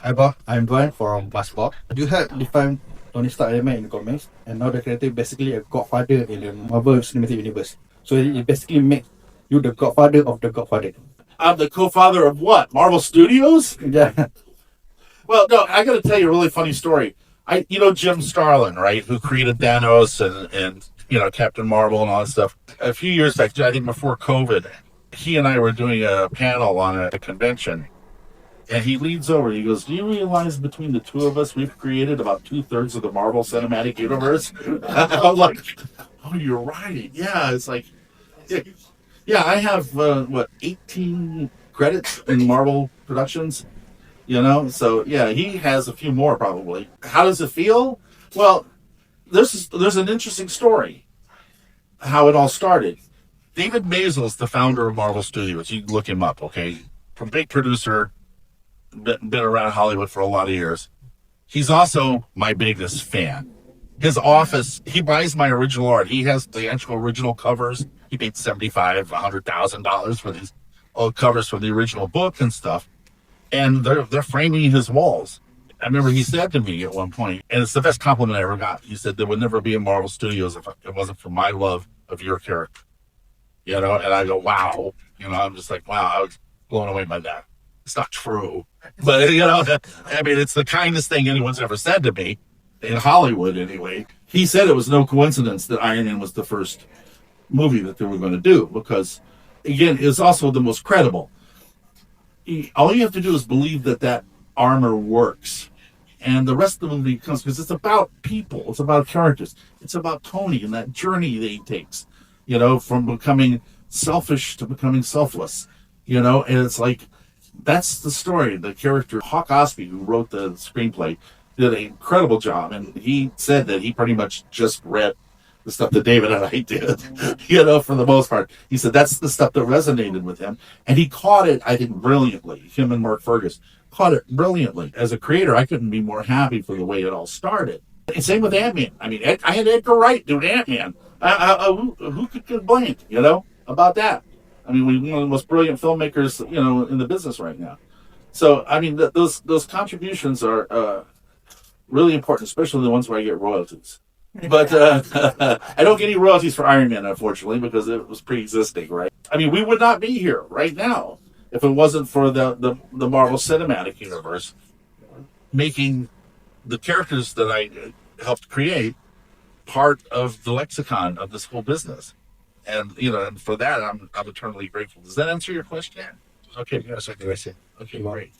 I'm Brian from Passport. You have defined Tony Stark Iron Man in the comics, and now the character basically a godfather in the Marvel Cinematic Universe. So it basically makes you the godfather of the godfather. I'm the co-father of what? Marvel Studios? Yeah. Well, no, I got to tell you a really funny story. Jim Starlin, right, who created Thanos and Captain Marvel and all that stuff. A few years back, I think before COVID, he and I were doing a panel on a convention, and he leans over. He goes, "Do you realize between the two of us, we've created about 2/3 of the Marvel Cinematic Universe?" I'm like, "Oh, you're right. Yeah, it's like, yeah, I have 18 credits in Marvel Productions." So yeah, he has a few more probably. How does it feel? Well, there's an interesting story how it all started. David Mazel's the founder of Marvel Studios. You can look him up, okay? From big producer, been around Hollywood for a lot of years. He's also my biggest fan. His office, he buys my original art. He has the actual original covers. He paid $100,000 for these old covers from the original book and stuff. And they're framing his walls. I remember he said to me at one point, and it's the best compliment I ever got. He said, "There would never be a Marvel Studios if it wasn't for my love of your character." And I go, "Wow." I'm just like, wow, I was blown away by that. It's not true. But, I mean, it's the kindest thing anyone's ever said to me, in Hollywood anyway. He said it was no coincidence that Iron Man was the first movie that they were going to do because, again, it's also the most credible. All you have to do is believe that armor works. And the rest of the movie comes because it's about people. It's about characters. It's about Tony and that journey that he takes, from becoming selfish to becoming selfless, and it's like, that's the story. The character, Hawk Osby, who wrote the screenplay, did an incredible job. And he said that he pretty much just read the stuff that David and I did, for the most part. He said that's the stuff that resonated with him. And he caught it, I think, brilliantly. Him and Mark Fergus caught it brilliantly. As a creator, I couldn't be more happy for the way it all started. And same with Ant-Man. I mean, I had Edgar Wright doing Ant-Man. Who could complain, about that? I mean, we're one of the most brilliant filmmakers, in the business right now. So, I mean, those contributions are really important, especially the ones where I get royalties. But I don't get any royalties for Iron Man, unfortunately, because it was pre-existing, right? I mean, we would not be here right now if it wasn't for the Marvel Cinematic Universe making the characters that I helped create part of the lexicon of this whole business. And, and for that, I'm eternally grateful. Does that answer your question? Okay, yes, okay, great.